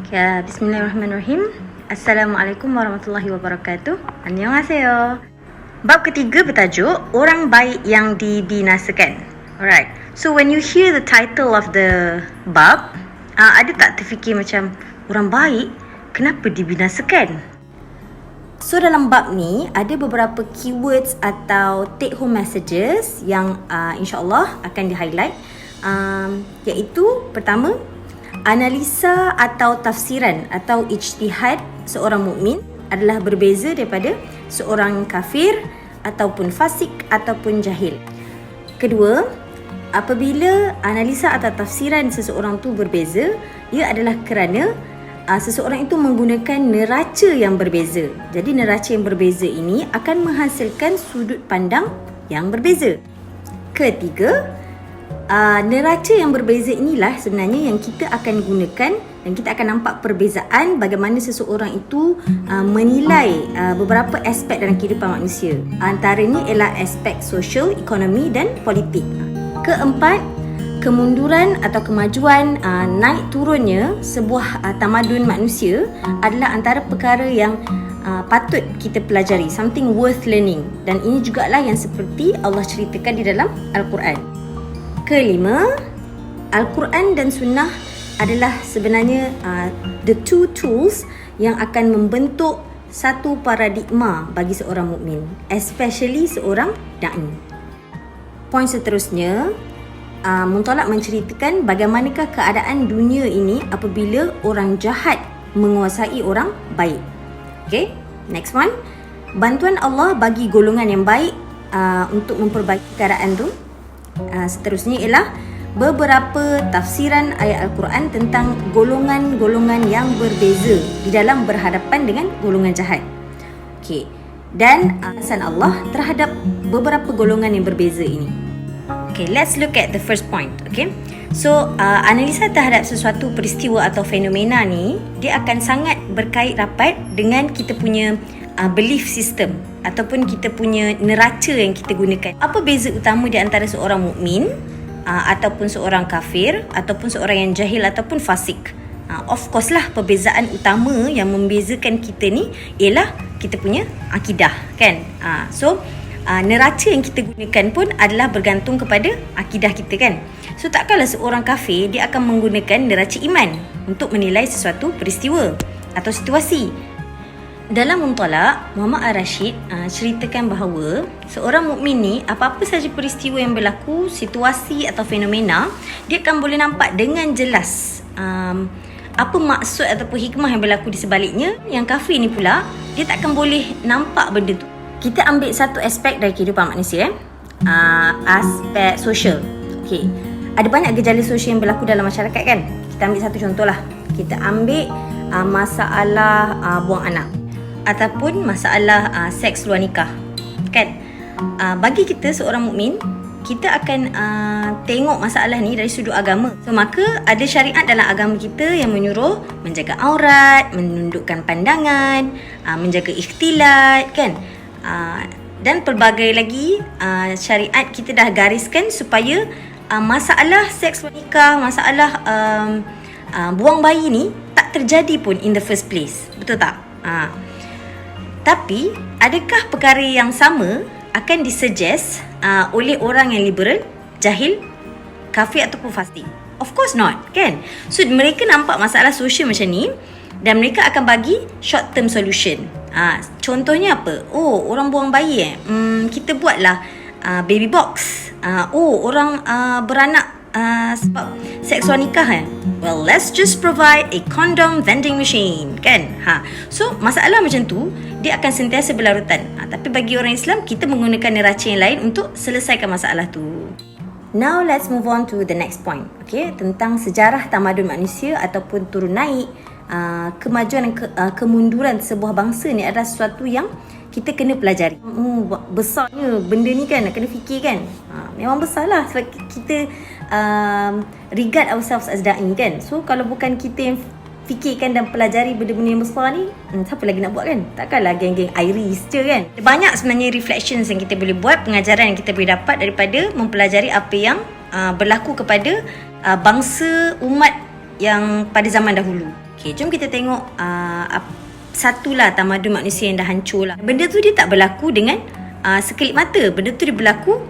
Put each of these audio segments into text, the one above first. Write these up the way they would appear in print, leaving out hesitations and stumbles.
Ya, bismillahirrahmanirrahim. Assalamualaikum warahmatullahi wabarakatuh. Annyeonghaseyo. Bab ketiga bertajuk Orang Baik yang Dibinasakan. Alright. So when you hear the title of the bab, ada tak terfikir macam orang baik kenapa dibinasakan? So dalam bab ni ada beberapa keywords atau take home messages yang insyaAllah akan di-highlight, iaitu pertama, analisa atau tafsiran atau ijtihad seorang mukmin adalah berbeza daripada seorang kafir ataupun fasik ataupun jahil. Kedua, apabila analisa atau tafsiran seseorang tu berbeza, ia adalah kerana seseorang itu menggunakan neraca yang berbeza. Jadi neraca yang berbeza ini akan menghasilkan sudut pandang yang berbeza. Ketiga, neraca yang berbeza inilah sebenarnya yang kita akan gunakan dan kita akan nampak perbezaan bagaimana seseorang itu menilai beberapa aspek dalam kehidupan manusia. Antaranya ialah aspek sosial, ekonomi dan politik. Keempat, kemunduran atau kemajuan, naik turunnya sebuah tamadun manusia adalah antara perkara yang patut kita pelajari, something worth learning, dan ini jugalah yang seperti Allah ceritakan di dalam Al-Quran. Kelima, Al-Quran dan Sunnah adalah sebenarnya the two tools yang akan membentuk satu paradigma bagi seorang mukmin, especially seorang da'i. Poin seterusnya, Muntolak menceritakan bagaimanakah keadaan dunia ini apabila orang jahat menguasai orang baik. Okay, next one, bantuan Allah bagi golongan yang baik untuk memperbaiki keadaan tu. Seterusnya ialah beberapa tafsiran ayat Al-Quran tentang golongan-golongan yang berbeza di dalam berhadapan dengan golongan jahat. Okey. Dan alasan Allah terhadap beberapa golongan yang berbeza ini. Okay, let's look at the first point. Okay. So, analisa terhadap sesuatu peristiwa atau fenomena ni, dia akan sangat berkait rapat dengan kita punya belief system ataupun kita punya neraca yang kita gunakan. Apa beza utama di antara seorang mukmin ataupun seorang kafir ataupun seorang yang jahil ataupun fasik? Of course lah, perbezaan utama yang membezakan kita ni ialah kita punya akidah, kan? So neraca yang kita gunakan pun adalah bergantung kepada akidah kita, kan? So takkanlah seorang kafir dia akan menggunakan neraca iman untuk menilai sesuatu peristiwa atau situasi. Dalam Muntolak, Muhammad Ar-Rashid ceritakan bahawa seorang mukmin ni, apa-apa saja peristiwa yang berlaku, situasi atau fenomena, dia akan boleh nampak dengan jelas apa maksud ataupun hikmah yang berlaku di sebaliknya. Yang kafir ni pula, dia tak akan boleh nampak benda tu. Kita ambil satu aspek dari kehidupan manusia, aspek sosial. Okay. Ada banyak gejala sosial yang berlaku dalam masyarakat, kan? Kita ambil satu contoh lah. Kita ambil masalah buang anak ataupun masalah seks luar nikah, kan? Bagi kita seorang mukmin, kita akan tengok masalah ni dari sudut agama. So maka ada syariat dalam agama kita yang menyuruh menjaga aurat, menundukkan pandangan, menjaga ikhtilat, kan? Dan pelbagai lagi syariat kita dah gariskan supaya masalah seks luar nikah, masalah buang bayi ni tak terjadi pun in the first place. Betul tak? Tapi, adakah perkara yang sama akan disuggest oleh orang yang liberal, jahil, kafir ataupun fasik? Of course not, kan? So, mereka nampak masalah sosial macam ni dan mereka akan bagi short term solution. Contohnya apa? Oh, orang buang bayi kita buatlah baby box. Orang beranak sebab seks luar nikah well, let's just provide a condom vending machine, kan? So masalah macam tu dia akan sentiasa berlarutan. Tapi bagi orang Islam, kita menggunakan neraca yang lain untuk selesaikan masalah tu. Now let's move on to the next point. Okay, tentang sejarah tamadun manusia ataupun turun naik, kemajuan dan kemunduran sebuah bangsa ni adalah sesuatu yang kita kena pelajari. Besarnya benda ni, kan? Nak kena fikir, kan? Memang besar lah sebab kita regard ourselves as da'i, kan? So kalau bukan kita yang fikirkan dan pelajari benda-benda yang besar ni, siapa lagi nak buat, kan? Takkanlah geng-geng Iris je, kan? Banyak sebenarnya reflections yang kita boleh buat, pengajaran yang kita boleh dapat daripada mempelajari apa yang berlaku kepada bangsa umat yang pada zaman dahulu. Okay, jom kita tengok satulah tamadun manusia yang dah hancur lah. Benda tu dia tak berlaku dengan sekelip mata. Benda tu dia berlaku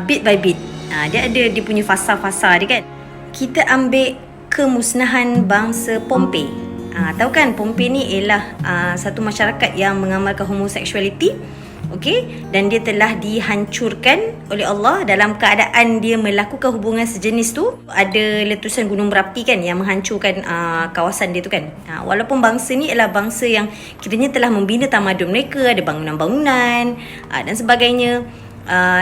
bit by bit. Dia ada dia punya fasa-fasa dia kan. Kita ambil kemusnahan bangsa Pompei. Tahu kan Pompei ni ialah satu masyarakat yang mengamalkan homoseksualiti. Okey, dan dia telah dihancurkan oleh Allah dalam keadaan dia melakukan hubungan sejenis tu. Ada letusan gunung berapi kan yang menghancurkan kawasan dia tu kan. Walaupun bangsa ni ialah bangsa yang kiranya telah membina tamadun mereka, ada bangunan-bangunan dan sebagainya.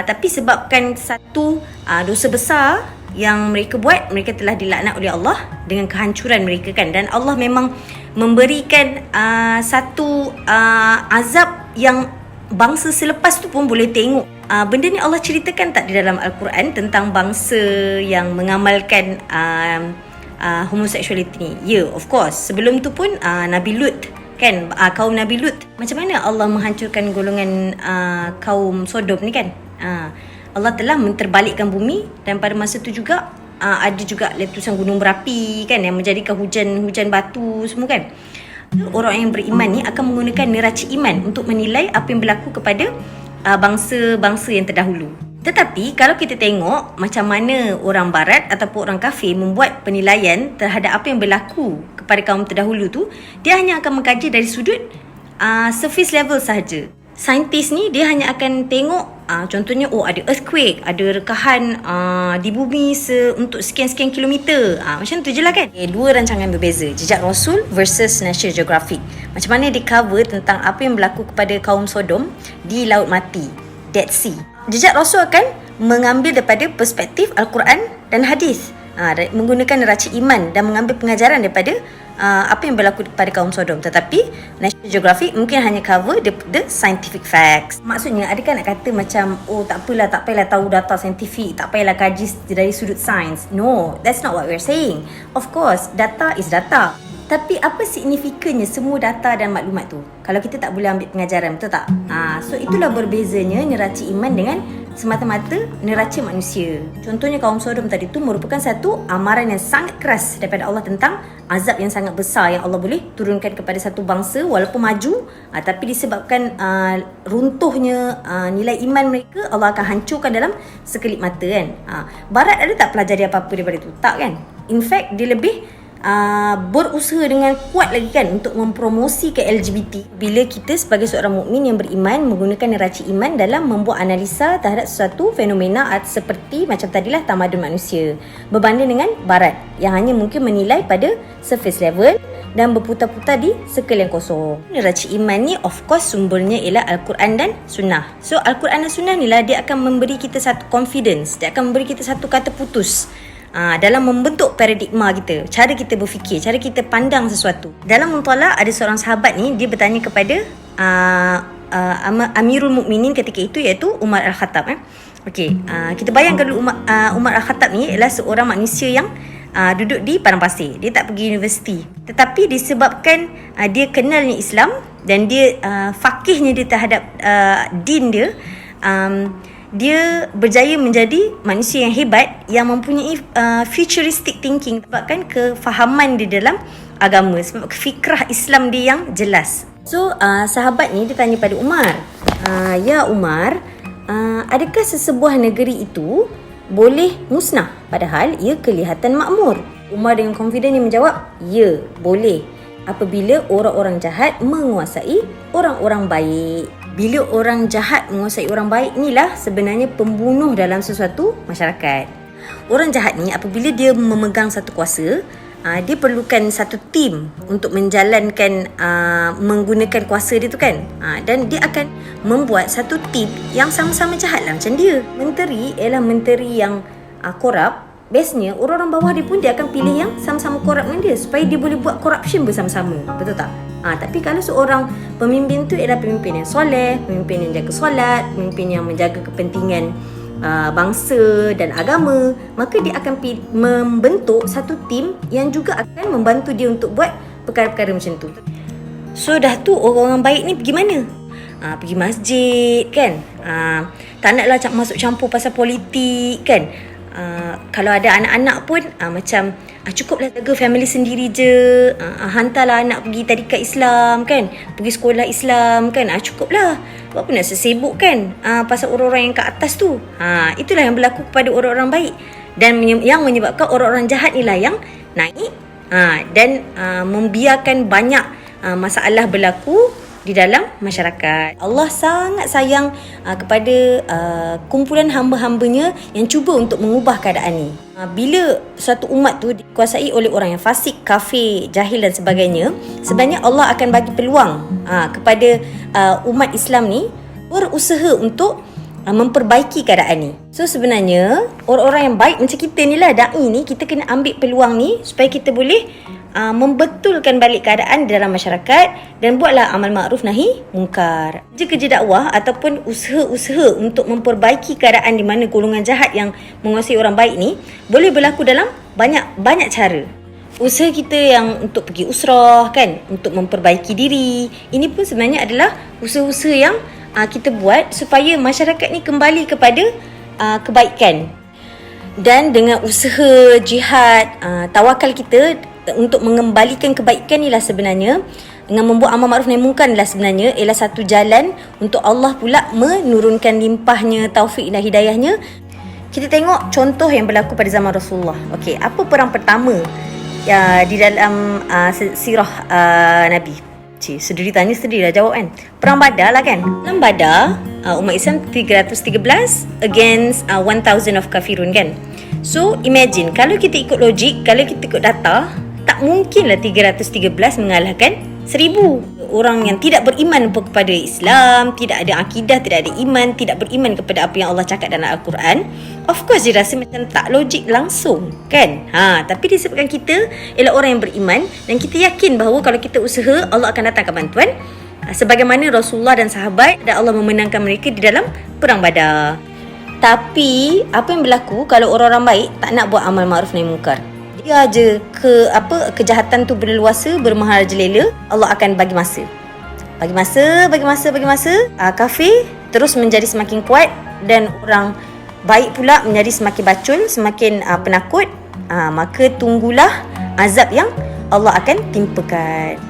Tapi sebabkan satu dosa besar yang mereka buat, mereka telah dilaknat oleh Allah dengan kehancuran mereka kan. Dan Allah memang memberikan satu azab yang bangsa selepas tu pun boleh tengok. Benda ni Allah ceritakan tak di dalam Al-Quran tentang bangsa yang mengamalkan homoseksualiti ni? Ya, of course. Sebelum tu pun Nabi Lut kan, kaum Nabi Lut. Macam mana Allah menghancurkan golongan kaum Sodom ni kan? Allah telah menterbalikkan bumi, dan pada masa tu juga ada juga letusan gunung berapi kan yang menjadikan hujan batu semua kan. Orang yang beriman ni akan menggunakan neraca iman untuk menilai apa yang berlaku kepada bangsa-bangsa yang terdahulu. Tetapi kalau kita tengok macam mana orang barat ataupun orang kafir membuat penilaian terhadap apa yang berlaku kepada kaum terdahulu tu, dia hanya akan mengkaji dari sudut surface level sahaja. Saintis ni dia hanya akan tengok contohnya ada earthquake, ada rekahan di bumi untuk sekian-sekian kilometer. Macam tu je lah kan. Dua rancangan berbeza, Jejak Rasul versus National Geographic. Macam mana dia cover tentang apa yang berlaku kepada kaum Sodom di Laut Mati, Dead Sea. Jejak Rasul akan mengambil daripada perspektif Al-Quran dan hadis, menggunakan neraca iman dan mengambil pengajaran daripada apa yang berlaku pada kaum Sodom. Tetapi National Geographic mungkin hanya cover the scientific facts. Maksudnya adakah nak kata macam tak payahlah tahu data saintifik, tak payahlah kaji dari sudut sains? No, that's not what we're saying. Of course, data is data. Tapi apa signifikannya semua data dan maklumat tu kalau kita tak boleh ambil pengajaran, betul tak? So itulah berbezanya neraca iman dengan semata-mata neraca manusia. Contohnya kaum Sodom tadi tu merupakan satu amaran yang sangat keras daripada Allah tentang azab yang sangat besar yang Allah boleh turunkan kepada satu bangsa walaupun maju, tapi disebabkan runtuhnya nilai iman mereka, Allah akan hancurkan dalam sekelip mata kan. Barat ada tak pelajari apa-apa daripada tu? Tak kan? In fact dia lebih berusaha dengan kuat lagi kan untuk mempromosikan LGBT. Bila kita sebagai seorang mukmin yang beriman menggunakan neraca iman dalam membuat analisa terhadap sesuatu fenomena seperti macam tadilah tamadun manusia, berbanding dengan barat yang hanya mungkin menilai pada surface level dan berputar-putar di sekeliling kosong. Neraca iman ni of course sumbernya ialah Al-Quran dan Sunnah. So Al-Quran dan Sunnah ni lah dia akan memberi kita satu confidence, dia akan memberi kita satu kata putus dalam membentuk paradigma kita, cara kita berfikir, cara kita pandang sesuatu. Dalam Mutala ada seorang sahabat ni, dia bertanya kepada Amirul Mukminin ketika itu, iaitu Umar Al-Khattab. Okey, kita bayangkan dulu Umar Al-Khattab ni adalah seorang manusia yang duduk di padang pasir. Dia tak pergi universiti, tetapi disebabkan dia kenalnya Islam dan dia faqihnya dia terhadap din dia, dia berjaya menjadi manusia yang hebat yang mempunyai futuristic thinking sebabkan kefahaman di dalam agama, sebab fikrah Islam dia yang jelas. So sahabat ni dia tanya pada Umar, ya Umar, adakah sesebuah negeri itu boleh musnah padahal ia kelihatan makmur? Umar dengan confident dia menjawab, ya boleh, apabila orang-orang jahat menguasai orang-orang baik. Bila orang jahat menguasai orang baik, inilah sebenarnya pembunuh dalam sesuatu masyarakat. Orang jahat ni apabila dia memegang satu kuasa, dia perlukan satu tim untuk menjalankan menggunakan kuasa dia tu kan. Dan dia akan membuat satu tim yang sama-sama jahat lah macam dia. Menteri ialah menteri yang korup. Bestnya orang-orang bawah dia pun dia akan pilih yang sama-sama korup dengan dia supaya dia boleh buat corruption bersama-sama. Betul tak? Tapi kalau seorang pemimpin tu ialah pemimpin yang soleh, pemimpin yang jaga solat, pemimpin yang menjaga kepentingan bangsa dan agama, maka dia akan membentuk satu tim yang juga akan membantu dia untuk buat perkara-perkara macam tu. So dah tu orang-orang baik ni pergi mana? Pergi masjid kan? Tak naklah masuk campur pasal politik kan? Kalau ada anak-anak pun macam Cukuplah jaga family sendiri je, hantarlah anak pergi tadika Islam kan, pergi sekolah Islam kan, cukuplah. Buat apa nak sesibuk kan pasal orang-orang yang kat atas tu. Itulah yang berlaku kepada orang-orang baik, dan yang menyebabkan orang-orang jahat inilah yang naik dan membiarkan banyak masalah berlaku di dalam masyarakat. Allah sangat sayang kepada kumpulan hamba-hambanya yang cuba untuk mengubah keadaan ni. Bila suatu umat tu dikuasai oleh orang yang fasik, kafir, jahil dan sebagainya, sebenarnya Allah akan bagi peluang kepada umat Islam ni berusaha untuk memperbaiki keadaan ni. So sebenarnya orang-orang yang baik macam kita ni lah, da'i ni, kita kena ambil peluang ni supaya kita boleh membetulkan balik keadaan di dalam masyarakat dan buatlah amal ma'ruf nahi mungkar. Kerja dakwah ataupun usaha-usaha untuk memperbaiki keadaan di mana golongan jahat yang menguasai orang baik ni boleh berlaku dalam banyak cara. Usaha kita yang untuk pergi usrah kan, untuk memperbaiki diri, ini pun sebenarnya adalah usaha-usaha yang kita buat supaya masyarakat ni kembali kepada kebaikan. Dan dengan usaha jihad, tawakal kita untuk mengembalikan kebaikan ni lah sebenarnya, dengan membuat amal ma'ruf nahi munkar ni lah sebenarnya ialah satu jalan untuk Allah pula menurunkan limpahnya, taufik dan hidayahnya. Kita tengok contoh yang berlaku pada zaman Rasulullah. Okey, apa perang pertama di dalam sirah Nabi? Sedih tanya, sedih dah jawab kan. Perang Badar lah kan. Dalam Badar, umat Islam 313 against 1000 of kafirun kan. So imagine, kalau kita ikut logik, kalau kita ikut data, tak mungkinlah 313 mengalahkan 1000 orang yang tidak beriman kepada Islam, tidak ada akidah, tidak ada iman, tidak beriman kepada apa yang Allah cakap dalam Al-Quran. Of course dia rasa macam tak logik langsung kan. Tapi disebabkan kita ialah orang yang beriman dan kita yakin bahawa kalau kita usaha, Allah akan datangkan bantuan, sebagaimana Rasulullah dan sahabat dan Allah memenangkan mereka di dalam perang Badar. Tapi apa yang berlaku kalau orang-orang baik tak nak buat amal ma'ruf nahi munkar? Dia je kejahatan tu berleluasa, bermerajalela, Allah akan bagi masa. Bagi masa, kafir terus menjadi semakin kuat dan orang baik pula menjadi semakin bacul, semakin penakut. Maka tunggulah azab yang Allah akan timpakan.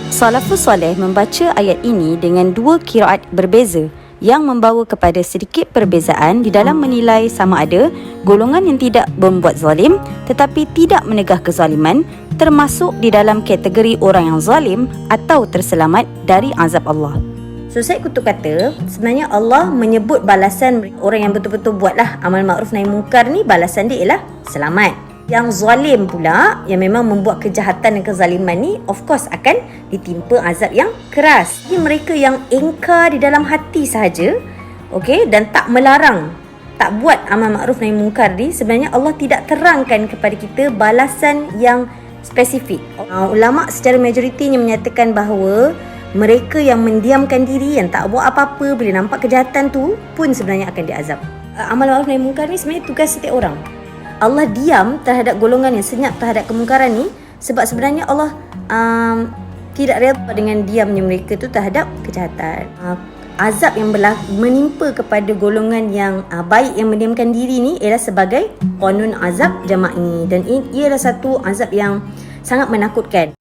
Salafus Saleh membaca ayat ini dengan dua qiraat berbeza yang membawa kepada sedikit perbezaan di dalam menilai sama ada golongan yang tidak membuat zalim tetapi tidak menegah kezaliman termasuk di dalam kategori orang yang zalim atau terselamat dari azab Allah. So saya kutuk kata, sebenarnya Allah menyebut balasan orang yang betul-betul buatlah amal ma'ruf nahi munkar ni, balasan dia ialah selamat. Yang zalim pula, yang memang membuat kejahatan dan kezaliman ni, of course akan ditimpa azab yang keras. Jadi mereka yang engkar di dalam hati sahaja, okay, dan tak melarang, tak buat amal ma'ruf nahi munkar ni, sebenarnya Allah tidak terangkan kepada kita balasan yang spesifik. Ulama secara majoritinya menyatakan bahawa mereka yang mendiamkan diri, yang tak buat apa-apa bila nampak kejahatan tu pun sebenarnya akan diazab. Amal ma'ruf nahi munkar ni sebenarnya tugas setiap orang. Allah diam terhadap golongan yang senyap terhadap kemungkaran ni sebab sebenarnya Allah tidak redha dengan diamnya mereka tu terhadap kejahatan. Azab yang menimpa kepada golongan yang baik yang mendiamkan diri ni ialah sebagai qanun azab jama'i, dan ia adalah satu azab yang sangat menakutkan.